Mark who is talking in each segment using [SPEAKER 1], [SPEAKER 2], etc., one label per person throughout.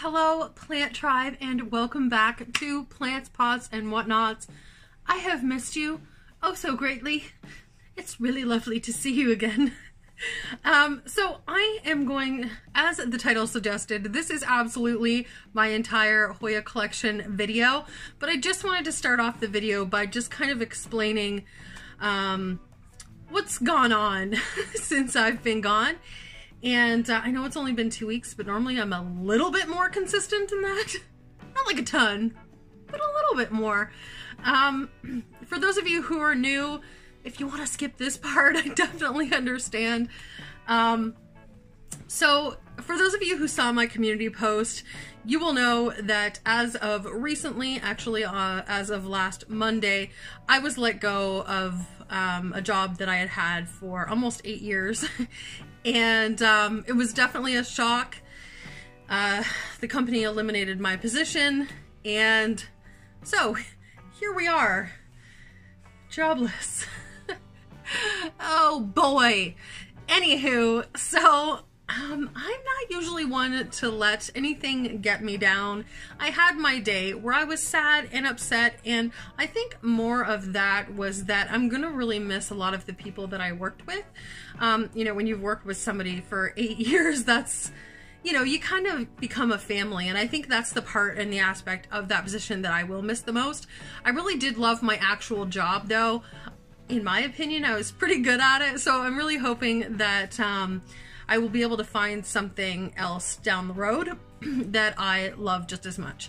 [SPEAKER 1] Hello plant tribe and welcome back to Plants, Pots and Whatnots. I have missed you oh so greatly. It's really lovely to see you again. So I am going, as the title suggested, this is absolutely my entire Hoya collection video, but I just wanted to start off the video by just kind of explaining what's gone on since I've been gone. And I know it's only been 2 weeks, but normally I'm a little bit more consistent than that. Not like a ton, but a little bit more. For those of you who are new, if you want to skip this part, I definitely understand. So for those of you who saw my community post, you will know that as of recently, actually as of last Monday, I was let go of a job that I had had for almost 8 years. And it was definitely a shock. The company eliminated my position, and so here we are, jobless. Oh boy. Anywho, so I'm not usually one to let anything get me down. I had my day where I was sad and upset, and I think more of that was that I'm gonna really miss a lot of the people that I worked with. You know, when you've worked with somebody for 8 years, that's, you know, you kind of become a family, and I think that's the part and the aspect of that position that I will miss the most. I really did love my actual job though. In my opinion, I was pretty good at it, so I'm really hoping that I will be able to find something else down the road that I love just as much.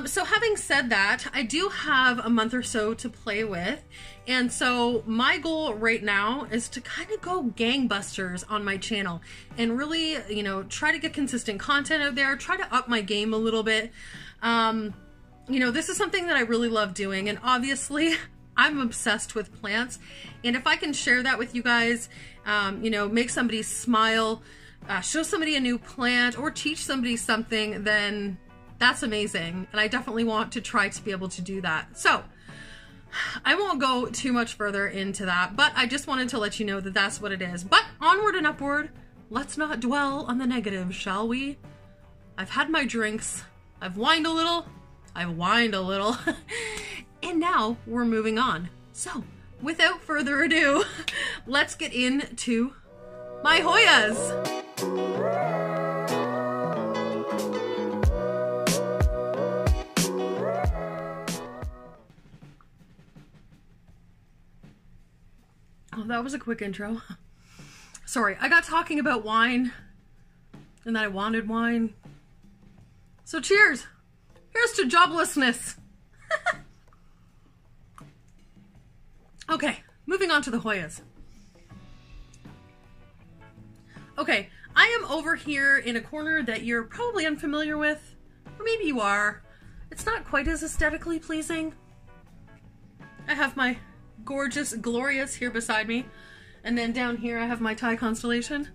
[SPEAKER 1] So having said that, I do have a month or so to play with, and so my goal right now is to kind of go gangbusters on my channel and really, you know, try to get consistent content out there, try to up my game a little bit. You know, this is something that I really love doing, and obviously I'm obsessed with plants, and if I can share that with you guys, you know, make somebody smile, show somebody a new plant, or teach somebody something, then that's amazing, and I definitely want to try to be able to do that. So I won't go too much further into that, but I just wanted to let you know that that's what it is. But onward and upward, let's not dwell on the negative, shall we? I've had my drinks, I've whined a little, and now we're moving on. So without further ado, let's get into my Hoyas. Oh, that was a quick intro. Sorry, I got talking about wine, and then I wanted wine. So cheers! Here's to joblessness! Okay, moving on to the Hoyas. Okay, I am over here in a corner that you're probably unfamiliar with, or maybe you are. It's not quite as aesthetically pleasing. I have my gorgeous glorious here beside me, and then down here I have my Thai constellation,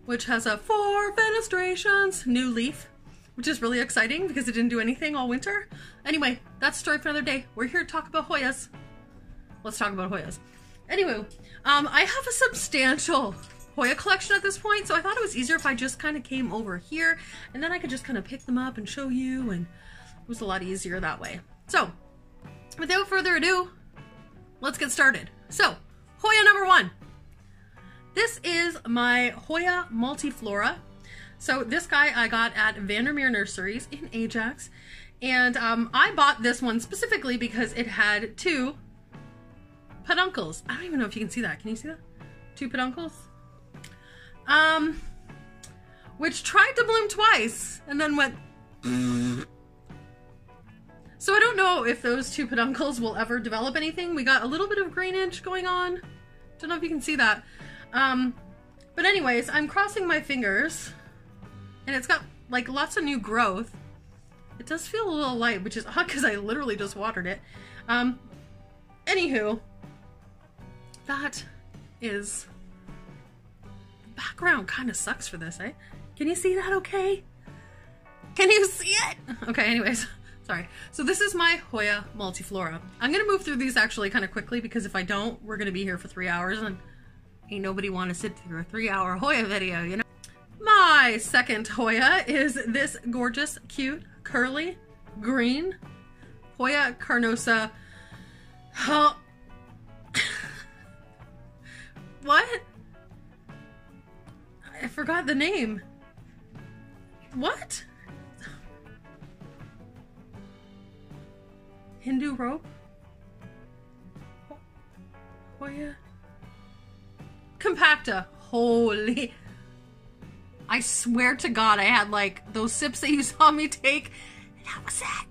[SPEAKER 1] which has a 4 fenestrations new leaf, which is really exciting because it didn't do anything all winter. Anyway, that's a story for another day. We're here to talk about Hoyas. Let's talk about Hoyas. Anyway, I have a substantial Hoya collection at this point, so I thought it was easier if I just kind of came over here, and then I could just kind of pick them up and show you, and it was a lot easier that way. So without further ado, let's get started. So, Hoya number 1. This is my Hoya multiflora. So this guy I got at Vandermeer Nurseries in Ajax, and I bought this one specifically because it had 2 peduncles. I don't even know if you can see that. Can you see that? 2 peduncles? Which tried to bloom twice and then went So I don't know if those 2 peduncles will ever develop anything. We got a little bit of greenage going on. Don't know if you can see that. But anyways, I'm crossing my fingers, and it's got like lots of new growth. It does feel a little light, which is odd because I literally just watered it. Anywho, that is, the background kind of sucks for this, eh? Can you see that okay? Can you see it? Okay, anyways. Sorry. So this is my Hoya multiflora. I'm going to move through these actually kind of quickly because if I don't, we're going to be here for 3 hours and ain't nobody want to sit through a 3-hour Hoya video, you know? My second Hoya is this gorgeous, cute, curly, green Hoya Cardosa. Oh. What? I forgot the name. What? Hindu rope? Hoya? Compacta. Holy. I swear to God I had like those sips that you saw me take. And that was it.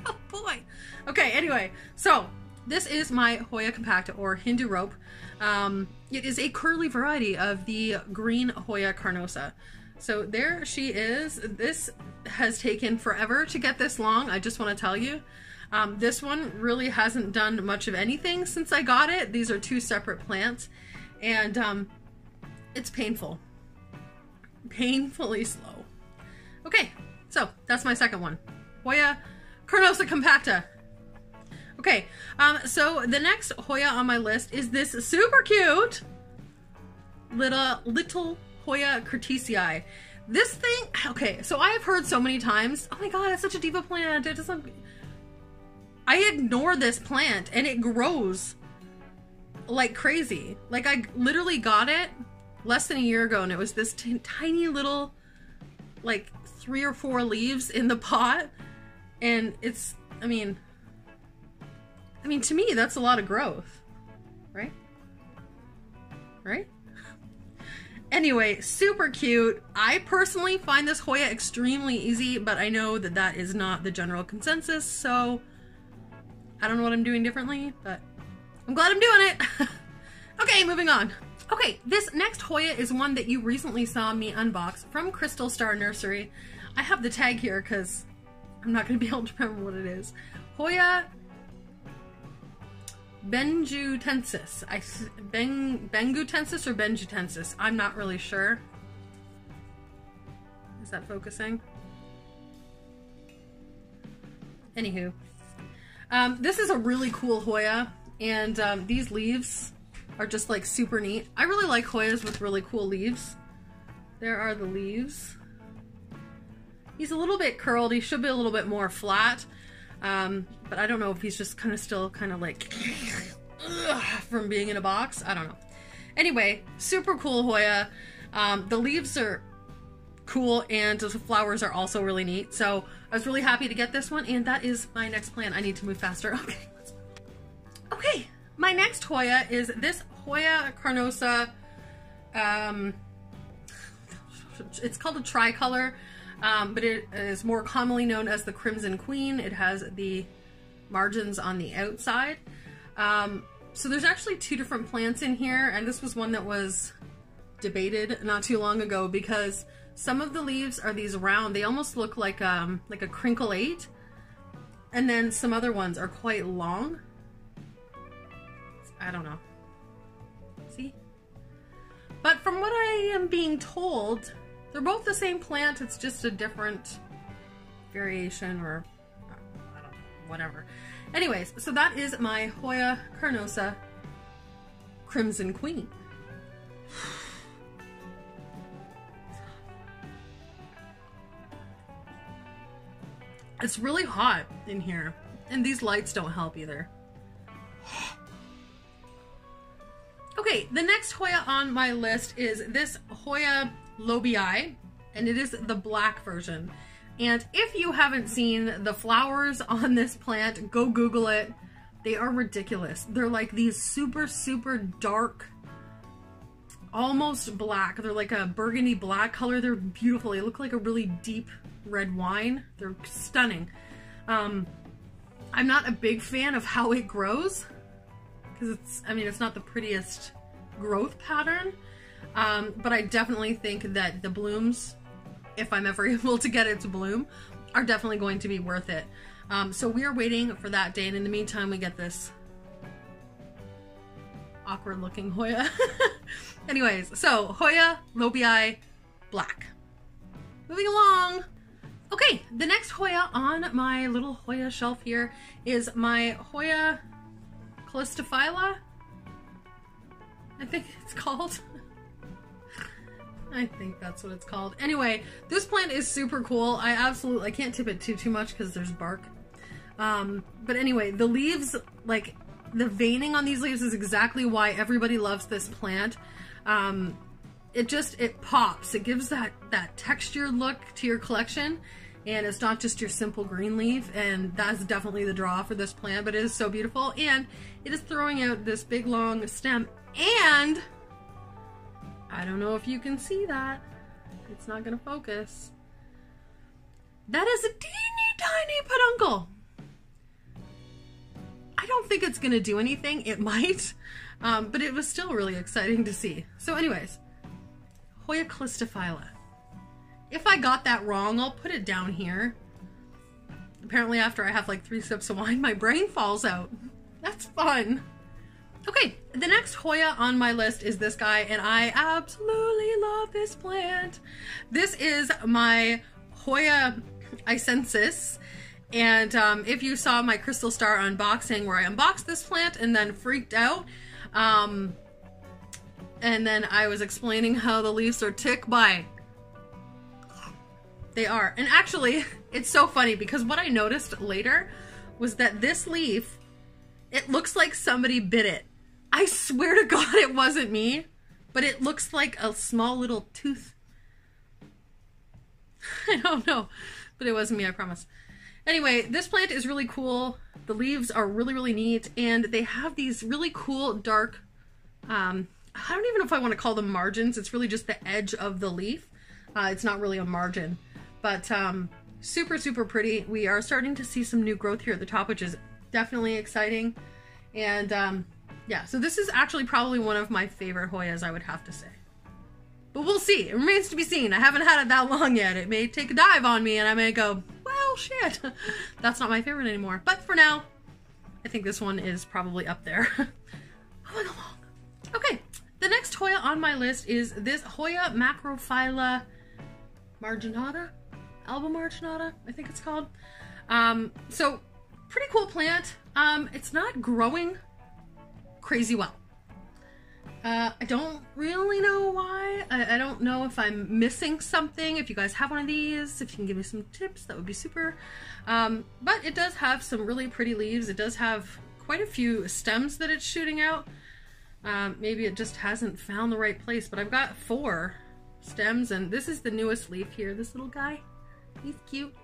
[SPEAKER 1] Oh boy. Okay, anyway. So, this is my Hoya Compacta or Hindu rope. It is a curly variety of the green Hoya Cardosa. So there she is. This has taken forever to get this long, I just want to tell you. This one really hasn't done much of anything since I got it. These are two separate plants, and it's painful. Painfully slow. Okay, so that's my second one. Hoya Cardosa Compacta. Okay, so the next Hoya on my list is this super cute little Hoya Curtisii. This thing, okay, so I have heard so many times, oh my god, it's such a diva plant. It doesn't. I ignore this plant and it grows like crazy. Like I literally got it less than a year ago and it was this tiny little, like 3 or 4 leaves in the pot, and it's, I mean, to me, that's a lot of growth, right? Right? Anyway, super cute. I personally find this Hoya extremely easy, but I know that that is not the general consensus, so I don't know what I'm doing differently, but I'm glad I'm doing it. Okay, moving on. Okay, this next Hoya is one that you recently saw me unbox from Crystal Star Nursery. I have the tag here because I'm not going to be able to remember what it is. Hoya Benjutensis. Bengutensis or Benjutensis? I'm not really sure. Is that focusing? Anywho. This is a really cool Hoya, and these leaves are just like super neat. I really like Hoyas with really cool leaves. There are the leaves. He's a little bit curled. He should be a little bit more flat. But I don't know if he's just kind of still kind of like from being in a box. I don't know. Anyway, super cool Hoya. The leaves are cool and the flowers are also really neat. So I was really happy to get this one, and that is my next plant. I need to move faster. Okay. Okay, my next Hoya is this Hoya Cardosa. It's called a tricolor. But it is more commonly known as the Crimson Queen. It has the margins on the outside. So there's actually 2 different plants in here, and this was one that was debated not too long ago because some of the leaves are these round. They almost look like a crinkle 8, and then some other ones are quite long. I don't know. See? But from what I am being told, they're both the same plant, it's just a different variation or I don't know, whatever. Anyways, so that is my Hoya Cardosa Crimson Queen. It's really hot in here, and these lights don't help either. Okay, the next Hoya on my list is this Hoya Lo Bi, and it is the black version. And if you haven't seen the flowers on this plant, go Google it. They are ridiculous. They're like these super, super dark, almost black. They're like a burgundy black color. They're beautiful. They look like a really deep red wine. They're stunning. I'm not a big fan of how it grows because it's not the prettiest growth pattern. But I definitely think that the blooms, if I'm ever able to get it to bloom, are definitely going to be worth it. So we are waiting for that day, and in the meantime we get this awkward looking Hoya. Anyways, so Hoya Lo Bi black. Moving along. Okay, the next Hoya on my little Hoya shelf here is my Hoya Phyla, I think it's called. I think that's what it's called. Anyway, this plant is super cool. I can't tip it too much because there's bark. But anyway, the leaves, like the veining on these leaves is exactly why everybody loves this plant. It pops. It gives that textured look to your collection, and it's not just your simple green leaf, and that's definitely the draw for this plant, but it is so beautiful, and it is throwing out this big long stem, and I don't know if you can see that. It's not gonna focus. That is a teeny tiny peduncle. I don't think it's gonna do anything. It might, but it was still really exciting to see. So anyways, Hoya Phyla. If I got that wrong, I'll put it down here. Apparently after I have like 3 sips of wine, my brain falls out. That's fun. Okay, the next Hoya on my list is this guy, and I absolutely love this plant. This is my Hoya I, census. And if you saw my Crystal Star unboxing where I unboxed this plant and then freaked out, and then I was explaining how the leaves are tick by. They are. And actually, it's so funny because what I noticed later was that this leaf, it looks like somebody bit it. I swear to God it wasn't me, but it looks like a small little tooth. I don't know, but it wasn't me, I promise. Anyway, this plant is really cool. The leaves are really, really neat, and they have these really cool dark, I don't even know if I want to call them margins. It's really just the edge of the leaf. It's not really a margin, but super, super pretty. We are starting to see some new growth here at the top, which is definitely exciting. And yeah, so this is actually probably one of my favorite Hoyas, I would have to say. But we'll see. It remains to be seen. I haven't had it that long yet. It may take a dive on me and I may go, well, shit. That's not my favorite anymore. But for now, I think this one is probably up there. Moving along. Okay, the next Hoya on my list is this Hoya macrophylla marginata? Alba marginata, I think it's called. So, pretty cool plant. It's not growing crazy well. I don't really know why. I don't know if I'm missing something. If you guys have one of these, if you can give me some tips, that would be super. But it does have some really pretty leaves. It does have quite a few stems that it's shooting out. Maybe it just hasn't found the right place, but I've got 4 stems, and this is the newest leaf here, this little guy. He's cute.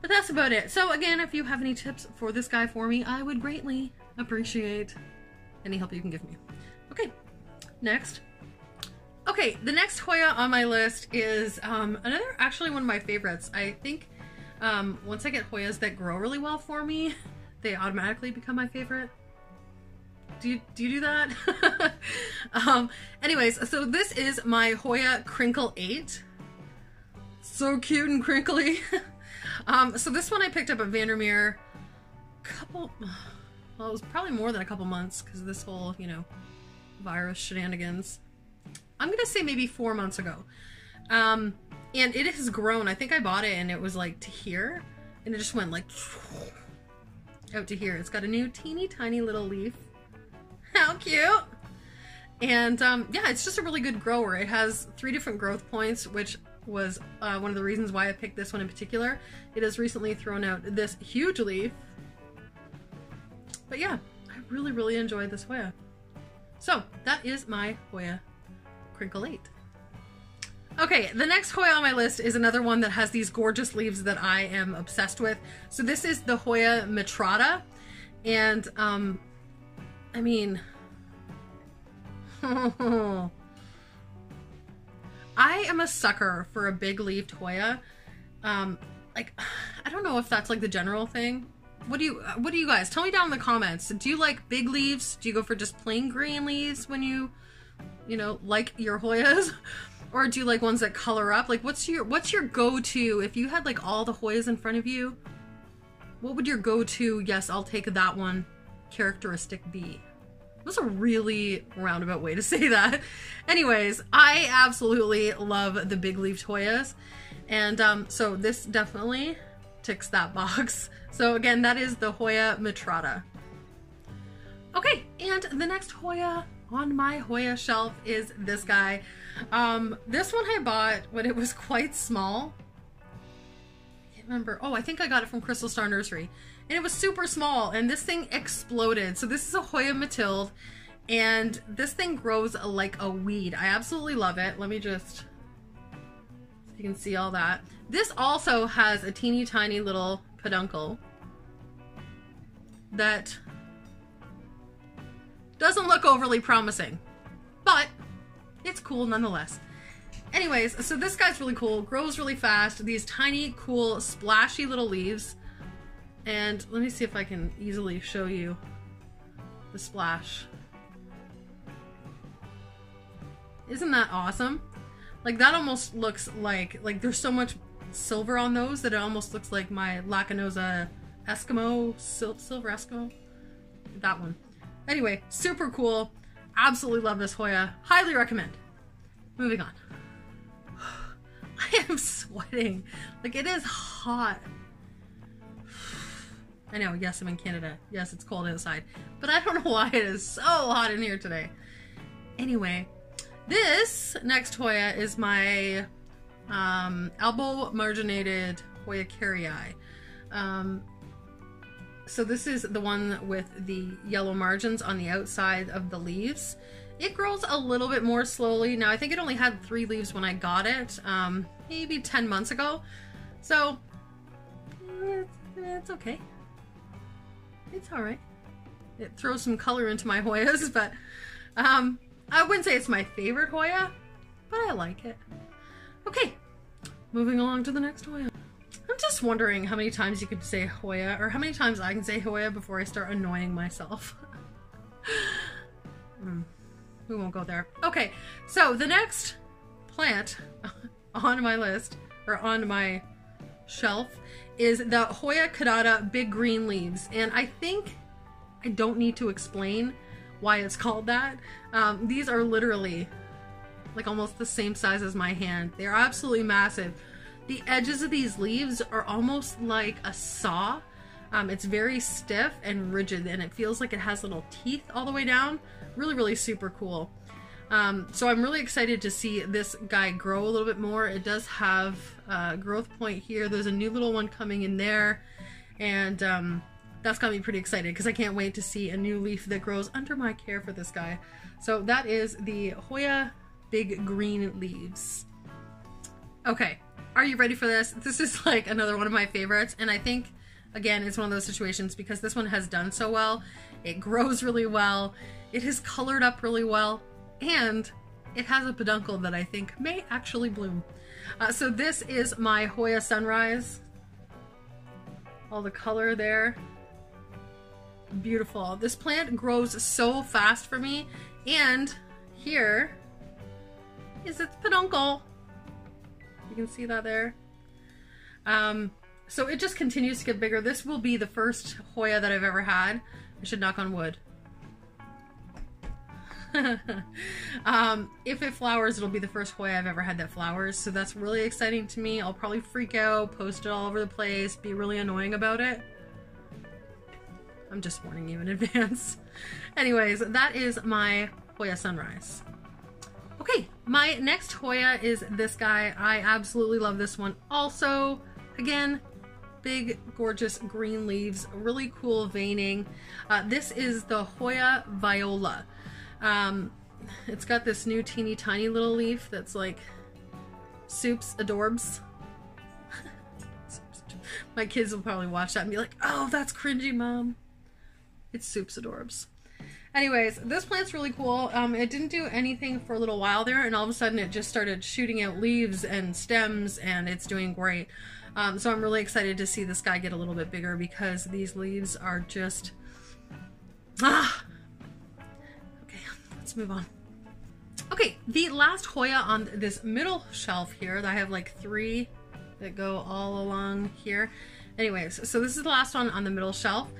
[SPEAKER 1] But that's about it. So again, if you have any tips for this guy for me, I would greatly appreciate any help you can give me. Okay, next. Okay, the next Hoya on my list is another, actually one of my favorites. I think once I get Hoyas that grow really well for me, they automatically become my favorite. Do you do that? Anyways, so this is my Hoya Crinkle 8. So cute and crinkly. So this one I picked up at Vandermeer well, it was probably more than a couple months because of this whole, you know, virus shenanigans. I'm gonna say maybe 4 months ago. And it has grown. I think I bought it and it was like to here, and it just went like out to here. It's got a new teeny tiny little leaf. How cute! And yeah, it's just a really good grower. It has 3 different growth points, which was one of the reasons why I picked this one in particular. It has recently thrown out this huge leaf. But yeah, I really, really enjoyed this Hoya. So that is my Hoya Crinkle 8. Okay, the next Hoya on my list is another one that has these gorgeous leaves that I am obsessed with. So this is the Hoya metrata, and I mean, I am a sucker for a big leafed Hoya. Like, I don't know if that's like the general thing. What do you guys tell me down in the comments? Do you like big leaves? Do you go for just plain green leaves when you know, like your Hoyas? Or do you like ones that color up? Like, what's your go-to? If you had like all the Hoyas in front of you, what would your go-to, yes, I'll take that one, characteristic be? That's a really roundabout way to say that. Anyways, I absolutely love the big leafed Hoyas. And so this definitely ticks that box. So again, that is the Hoya metrata. Okay, and the next Hoya on my Hoya shelf is this guy. This one I bought when it was quite small. I can't remember. Oh, I think I got it from Crystal Star Nursery. And it was super small, and this thing exploded. So this is a Hoya Matil, and this thing grows like a weed. I absolutely love it. Let me just, so you can see all that. This also has a teeny tiny little peduncle that doesn't look overly promising, but it's cool nonetheless. Anyways, so this guy's really cool, grows really fast, these tiny, cool, splashy little leaves. And let me see if I can easily show you the splash. Isn't that awesome? Like, that almost looks like there's so much silver on those that it almost looks like my Lacanosa Eskimo, silver Eskimo. That one. Anyway, super cool. Absolutely love this Hoya. Highly recommend. Moving on. I am sweating. Like, it is hot. I know, yes, I'm in Canada. Yes, it's cold outside. But I don't know why it is so hot in here today. Anyway, this next Hoya is my elbow marginated Hoya Cardosa. So this is the one with the yellow margins on the outside of the leaves. It grows a little bit more slowly. Now, I think it only had 3 leaves when I got it, maybe 10 months ago. So, it's okay. It's alright. It throws some color into my Hoyas, but I wouldn't say it's my favorite Hoya, but I like it. Okay, moving along to the next Hoya. I'm just wondering how many times you could say Hoya, or how many times I can say Hoya before I start annoying myself. We won't go there. Okay, so the next plant on my list, or on my shelf, is the Hoya Cardosa big green leaves. And I think I don't need to explain why it's called that. These are literally like almost the same size as my hand. They're absolutely massive. The edges of these leaves are almost like a saw. It's very stiff and rigid, and it feels like it has little teeth all the way down. Really, really super cool. So I'm really excited to see this guy grow a little bit more. It does have a growth point here. There's a new little one coming in there, and that's got me pretty excited because I can't wait to see a new leaf that grows under my care for this guy. So that is the Hoya big green leaves. Okay, are you ready for this? This is like another one of my favorites, and I think, again, it's one of those situations because this one has done so well. It grows really well. It is colored up really well. And it has a peduncle that I think may actually bloom. So this is my Hoya Sunrise. All the color there. Beautiful. This plant grows so fast for me. And here is its peduncle. You can see that there. So it just continues to get bigger. This will be the first Hoya that I've ever had. I should knock on wood. If it flowers, it'll be the first Hoya I've ever had that flowers, so that's really exciting to me. I'll probably freak out, post it all over the place, be really annoying about it. I'm just warning you in advance. Anyways, that is my Hoya Sunrise. Okay, my next Hoya is this guy. I absolutely love this one. Also, again, big, gorgeous green leaves, really cool veining. This is the Hoya Viola. It's got this new teeny tiny little leaf that's like Soup's adorbs. My kids will probably watch that and be like, oh, that's cringy, Mom. It's Soup's adorbs. Anyways, this plant's really cool. It didn't do anything for a little while there, and all of a sudden it just started shooting out leaves and stems, and it's doing great. So I'm really excited to see this guy get a little bit bigger because these leaves are just... Let's move on. Okay, the last Hoya on this middle shelf here, I have like 3 that go all along here. Anyways, so this is the last one on the middle shelf.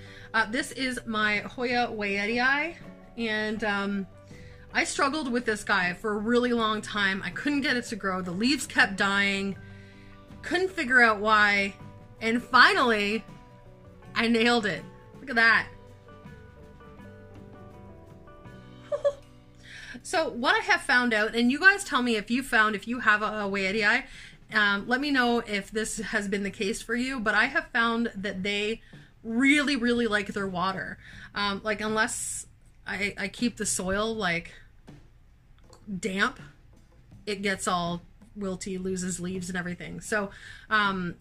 [SPEAKER 1] This is my Hoya I, and I struggled with this guy for a really long time. I couldn't get it to grow. The leaves kept dying. Couldn't figure out why. And finally, I nailed it. Look at that. So what I have found out, and you guys tell me if you have a Hoya I, let me know if this has been the case for you, but I have found that they really, really like their water. Like unless I keep the soil like damp, it gets all wilty, loses leaves and everything. So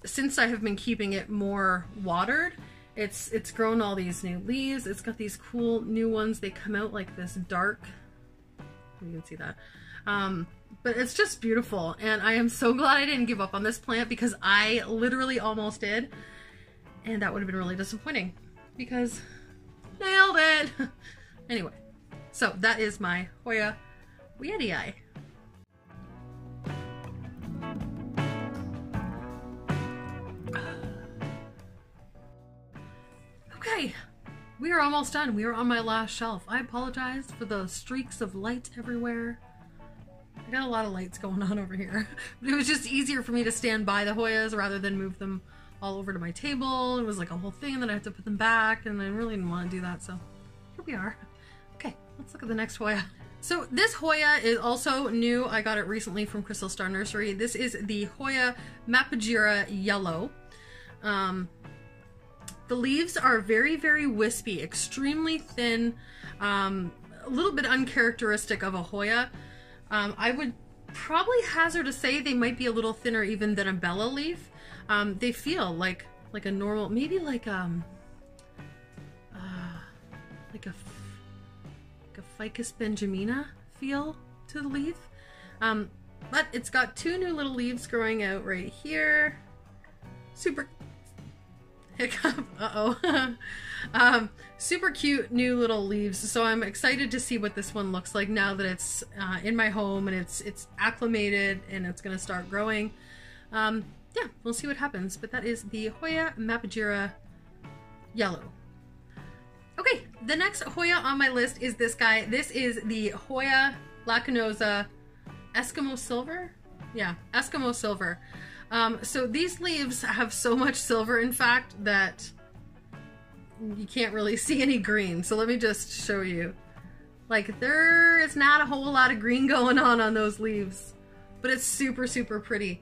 [SPEAKER 1] since I have been keeping it more watered, it's grown all these new leaves. It's got these cool new ones. They come out like this dark, you can see that. But it's just beautiful, and I am so glad I didn't give up on this plant, because I literally almost did, and that would have been really disappointing because nailed it. Anyway, so that is my Hoya I. Okay, we are almost done. We are on my last shelf. I apologize for the streaks of light everywhere. I got a lot of lights going on over here. But it was just easier for me to stand by the Hoyas rather than move them all over to my table. It was like a whole thing, and then I had to put them back, and I really didn't want to do that, so here we are. Okay, let's look at the next Hoya. So this Hoya is also new. I got it recently from Crystal Star Nursery. This is the Hoya Jera Yellow. The leaves are very, very wispy, extremely thin, a little bit uncharacteristic of a Hoya. I would probably hazard to say they might be a little thinner even than a Bella leaf. They feel like a normal, maybe like a Ficus benjamina feel to the leaf. But it's got two new little leaves growing out right here. Super hiccup. Super cute new little leaves. So I'm excited to see what this one looks like now that it's in my home and it's acclimated and it's gonna start growing. Yeah, we'll see what happens. But that is the Hoya Jera Yellow. Okay, the next Hoya on my list is this guy. This is the Hoya Lacanosa Eskimo Silver. Yeah, Eskimo Silver. So these leaves have so much silver, in fact, that you can't really see any green. So let me just show you. Like, there is not a whole lot of green going on those leaves, but it's super, super pretty.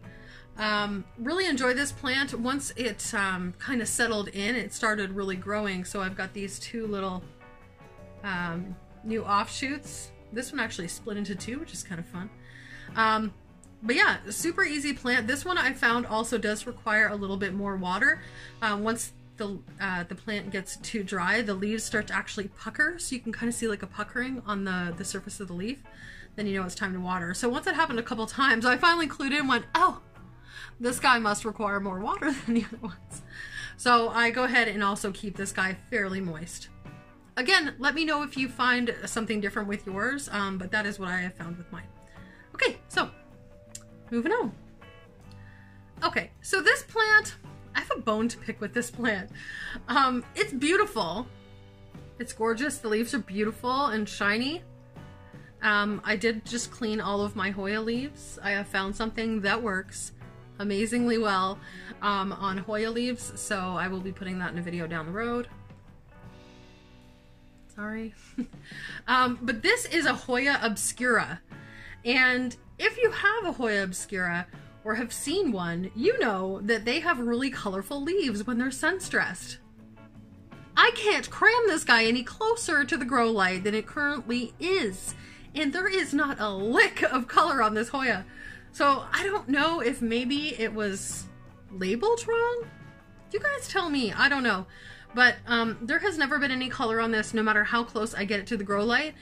[SPEAKER 1] Really enjoy this plant. Once it kind of settled in, it started really growing. So I've got these two little new offshoots. This one actually split into two, which is kind of fun. But yeah, super easy plant. This one I found also does require a little bit more water. Once the plant gets too dry, the leaves start to actually pucker. So you can kind of see like a puckering on the surface of the leaf. Then you know it's time to water. So once that happened a couple times, I finally clued in and went, oh, this guy must require more water than the other ones. So I go ahead and also keep this guy fairly moist. Again, let me know if you find something different with yours, but that is what I have found with mine. Okay, so moving on. Okay, so this plant, I have a bone to pick with this plant. It's beautiful. It's gorgeous. The leaves are beautiful and shiny. I did just clean all of my Hoya leaves. I have found something that works amazingly well on Hoya leaves, so I will be putting that in a video down the road. Sorry. But this is a Hoya Obscura, and if you have a Hoya Obscura or have seen one, you know that they have really colorful leaves when they're sun stressed. I can't cram this guy any closer to the grow light than it currently is, and there is not a lick of color on this Hoya. So I don't know if maybe it was labeled wrong. You guys tell me, I don't know. But there has never been any color on this, no matter how close I get it to the grow light.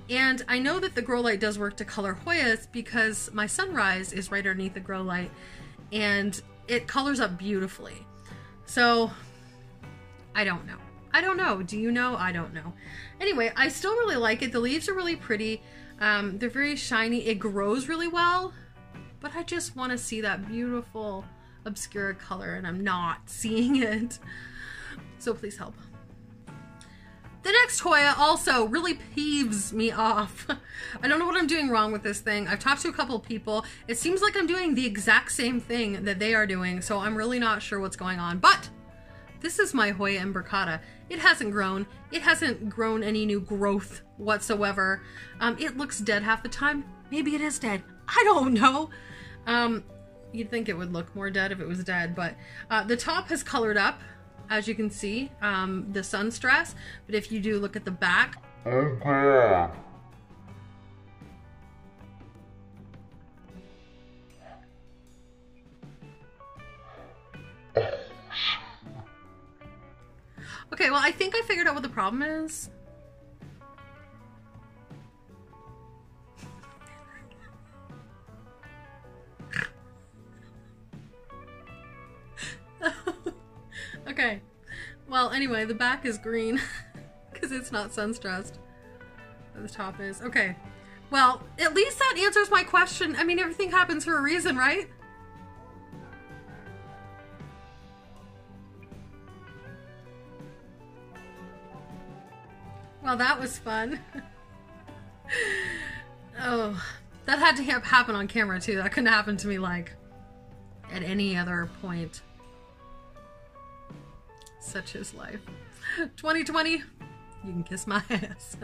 [SPEAKER 1] And I know that the grow light does work to color Hoyas because my Sunrise is right underneath the grow light and it colors up beautifully. So I don't know. I don't know. Do you know? I don't know. Anyway, I still really like it. The leaves are really pretty. They're very shiny. It grows really well. But I just want to see that beautiful Obscura color, and I'm not seeing it. So please help. The next Hoya also really peeves me off. I don't know what I'm doing wrong with this thing. I've talked to a couple of people. It seems like I'm doing the exact same thing that they are doing, so I'm really not sure what's going on. But This is my Hoya imbricata. It hasn't grown. It hasn't grown any new growth whatsoever. It looks dead half the time. Maybe it is dead. I don't know. You'd think it would look more dead if it was dead, but the top has colored up, as you can see, the sun stress. But if you do look at the back, okay, well, I think I figured out what the problem is. Okay, well, anyway, the back is green because it's not sun stressed. But the top is. Okay, well, at least that answers my question. I mean, everything happens for a reason, right? Well, that was fun. Oh, that had to happen on camera too. That couldn't happen to me like at any other point. Such is life. 2020, you can kiss my ass.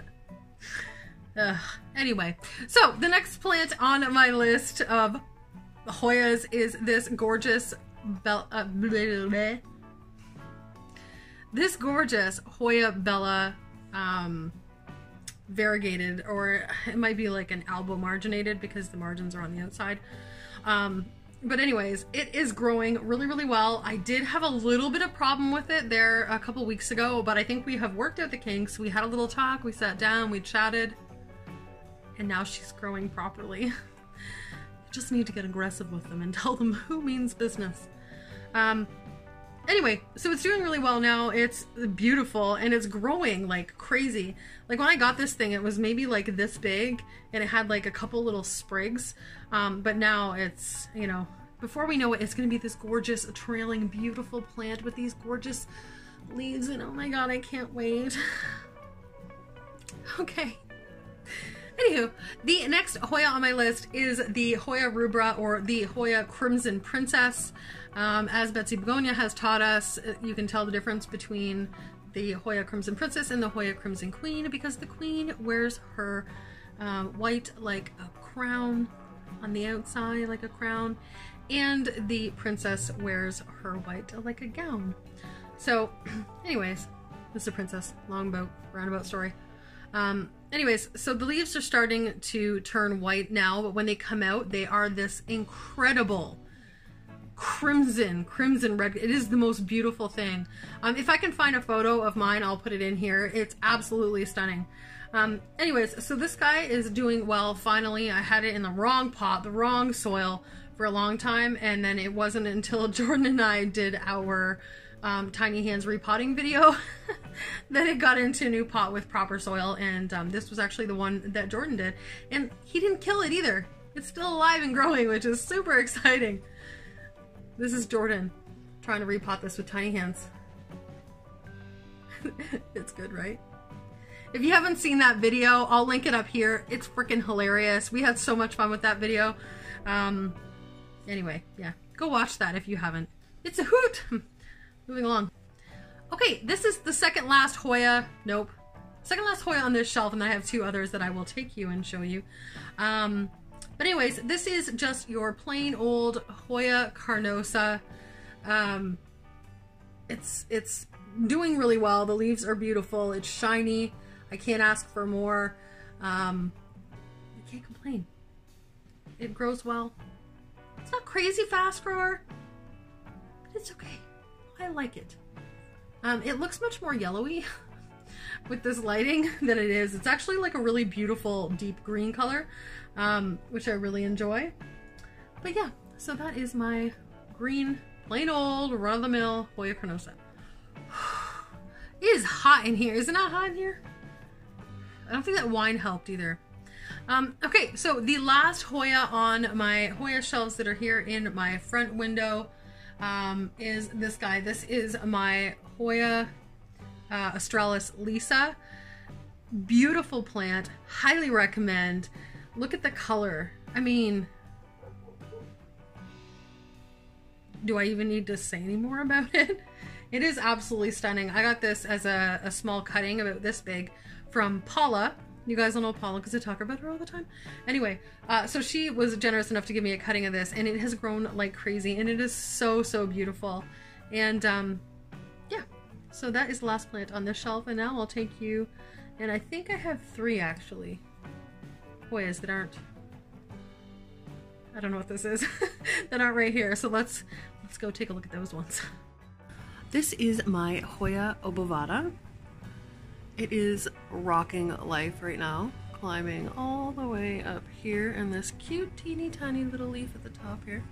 [SPEAKER 1] Anyway, so the next plant on my list of Hoyas is this gorgeous Hoya Bella variegated, or it might be like an albo marginated because the margins are on the outside. But anyways, it is growing really, really well. I did have a little bit of problem with it there a couple weeks ago, but I think we have worked out the kinks. We had a little talk, we sat down, we chatted, and now she's growing properly. Just need to get aggressive with them and tell them who means business. Anyway, so it's doing really well now. It's beautiful and it's growing like crazy. Like when I got this thing, it was maybe like this big and it had like a couple little sprigs. But now it's, you know, before we know it, it's going to be this gorgeous, trailing, beautiful plant with these gorgeous leaves. And oh my God, I can't wait. Okay. Anywho, the next Hoya on my list is the Hoya Rubra, or the Hoya Crimson Princess. As Betsy Begonia has taught us, you can tell the difference between the Hoya Crimson Princess and the Hoya Crimson Queen, because the Queen wears her white like a crown on the outside, like a crown, and the Princess wears her white like a gown. So anyways, this is a princess, long boat, roundabout story. Anyways, so the leaves are starting to turn white now, but when they come out, they are this incredible crimson red. It is the most beautiful thing. If I can find a photo of mine, I'll put it in here. It's absolutely stunning. Anyways, so this guy is doing well. Finally, I had it in the wrong pot, the wrong soil for a long time, and then it wasn't until Jordan and I did our tiny hands repotting video that it got into a new pot with proper soil, and this was actually the one that Jordan did, and he didn't kill it either. It's still alive and growing, which is super exciting. This is Jordan trying to repot this with tiny hands. It's good, right? If you haven't seen that video, I'll link it up here. It's freaking hilarious. We had so much fun with that video. Anyway, yeah, go watch that if you haven't. It's a hoot. Moving along. Okay, this is the second last Hoya. Nope. Second last Hoya on this shelf, and I have two others that I will take you and show you. But anyways, this is just your plain old Hoya Cardosa. It's doing really well. The leaves are beautiful. It's shiny. I can't ask for more. I can't complain. It grows well. It's not crazy fast grower, but it's okay. I like it. It looks much more yellowy with this lighting than it is. It's actually like a really beautiful deep green color, which I really enjoy. But yeah, so that is my green, plain old, run-of-the-mill Hoya Cardosa. It is hot in here. Isn't it hot in here? I don't think that wine helped either. Okay, so the last Hoya on my Hoya shelves that are here in my front window is this guy. This is my Hoya Australis Lisa. Beautiful plant. Highly recommend. Look at the color. I mean, do I even need to say any more about it? It is absolutely stunning. I got this as a small cutting about this big from Paula. You guys don't know Paula because I talk about her all the time. Anyway, so she was generous enough to give me a cutting of this, and it has grown like crazy, and it is so, so beautiful. And yeah, so that is the last plant on this shelf, and now I'll take you, and I think I have 3 actually, Hoyas that aren't, I don't know what this is, that aren't right here. So let's go take a look at those ones. This is my Hoya Obscura. It is rocking life right now, climbing all the way up here in this cute teeny tiny little leaf at the top here.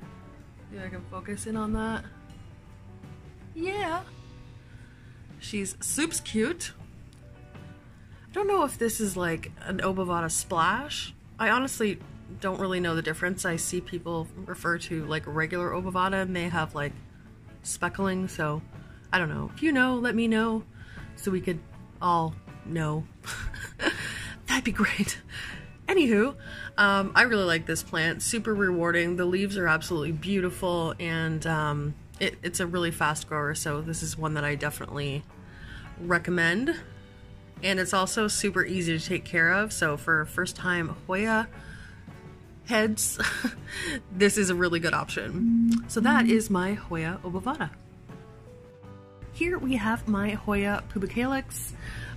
[SPEAKER 1] See if I can focus in on that. Yeah. She's super cute. I don't know if this is like an Obscura splash. I honestly don't really know the difference. I see people refer to like regular Obscura and they have like speckling, so I don't know. If you know, let me know so we could all know. That'd be great. Anywho, I really like this plant. Super rewarding. The leaves are absolutely beautiful, and it's a really fast grower, so this is one that I definitely recommend. And it's also super easy to take care of, so for first time Hoya heads, this is a really good option. So that is my Hoya Obscura. Here we have my Hoya pubicalyx.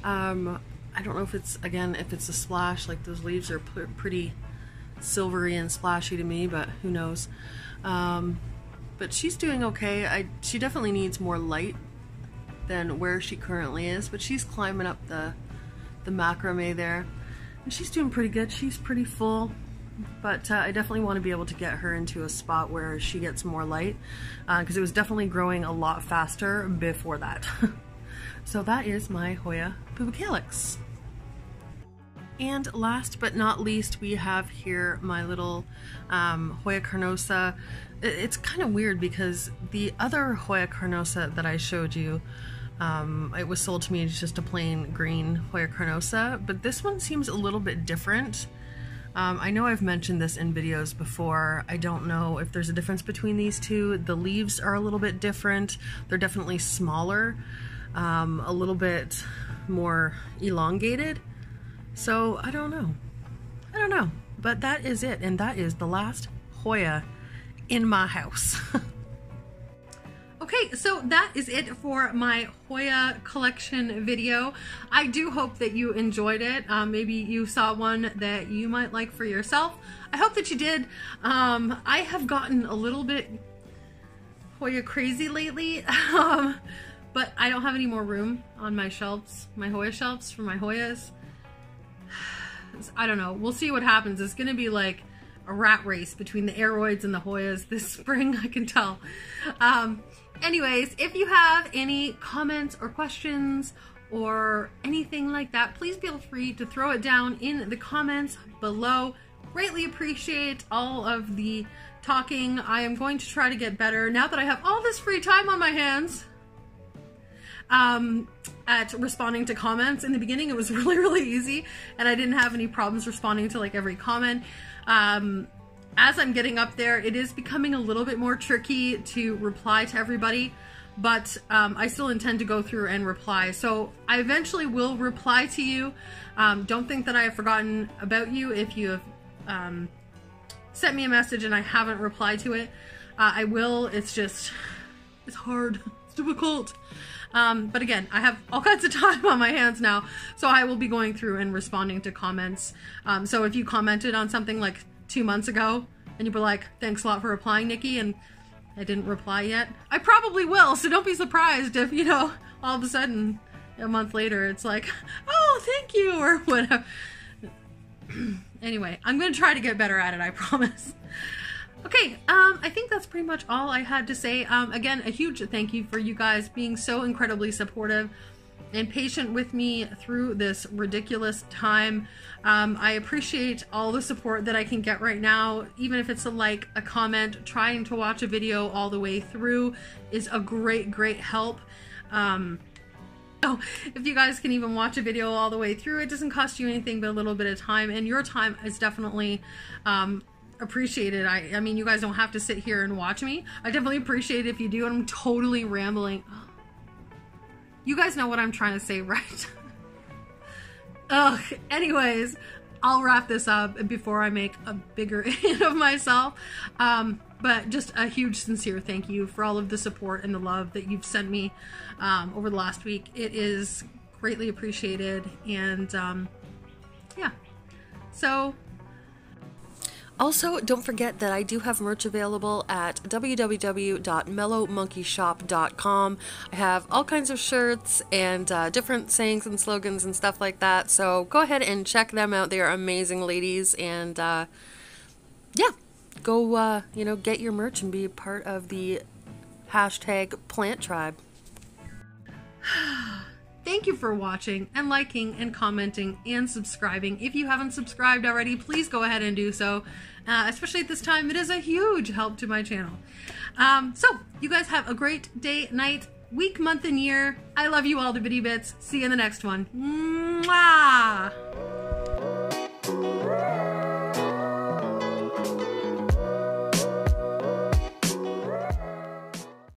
[SPEAKER 1] I don't know if it's, again, if it's a splash, like those leaves are pretty silvery and splashy to me, but who knows. But she's doing okay. She definitely needs more light than where she currently is, but she's climbing up the macrame there, and she's doing pretty good. She's pretty full. But I definitely want to be able to get her into a spot where she gets more light, because it was definitely growing a lot faster before that. So that is my Hoya pubicalyx. And last but not least, we have here my little Hoya Cardosa. It's kind of weird because the other Hoya Cardosa that I showed you, it was sold to me as just a plain green Hoya Cardosa, but this one seems a little bit different. I know I've mentioned this in videos before. I don't know if there's a difference between these two. The leaves are a little bit different. They're definitely smaller, a little bit more elongated. So I don't know. But that is it, and that is the last Hoya in my house. Okay, so that is it for my Hoya collection video. I do hope that you enjoyed it. Maybe you saw one that you might like for yourself. I hope that you did. I have gotten a little bit Hoya crazy lately, but I don't have any more room on my shelves, my Hoya shelves for my Hoyas. I don't know. We'll see what happens. It's going to be like a rat race between the aeroids and the Hoyas this spring, I can tell. Anyways, if you have any comments or questions or anything like that, please feel free to throw it down in the comments below. Greatly appreciate all of the talking. I am going to try to get better now that I have all this free time on my hands at responding to comments. In the beginning, it was really easy, and I didn't have any problems responding to like every comment. As I'm getting up there, it is becoming a little bit more tricky to reply to everybody, but I still intend to go through and reply. So I eventually will reply to you. Don't think that I have forgotten about you if you have sent me a message and I haven't replied to it. I will. It's just, it's hard. It's difficult. But again, I have all kinds of time on my hands now, so I will be going through and responding to comments. So if you commented on something like 2 months ago and you were like, thanks a lot for replying, Nikki, and I didn't reply yet, I probably will, so don't be surprised if, you know, all of a sudden a month later it's like, oh, thank you, or whatever. Anyway, I'm gonna try to get better at it, I promise. Okay, I think that's pretty much all I had to say. Again, a huge thank you for you guys being so incredibly supportive and patient with me through this ridiculous time. I appreciate all the support that I can get right now, even if it's a like, a comment. Trying to watch a video all the way through is a great help. Oh, if you guys can even watch a video all the way through, it doesn't cost you anything but a little bit of time, and your time is definitely appreciate it. I mean, you guys don't have to sit here and watch me. I definitely appreciate it if you do, and I'm totally rambling. You guys know what I'm trying to say, right? Ugh, anyways, I'll wrap this up before I make a bigger hit of myself. But just a huge sincere thank you for all of the support and the love that you've sent me over the last week. It is greatly appreciated, and yeah. So also, don't forget that I do have merch available at www.mellowmonkeyshop.com. I have all kinds of shirts and different sayings and slogans and stuff like that. So go ahead and check them out. They are amazing ladies. And yeah, go, you know, get your merch and be a part of the #plant tribe. Thank you for watching and liking and commenting and subscribing. If you haven't subscribed already, please go ahead and do so. Especially at this time, it is a huge help to my channel. So, you guys have a great day, night, week, month, and year. I love you all to bitty bits. See you in the next one. Mwah!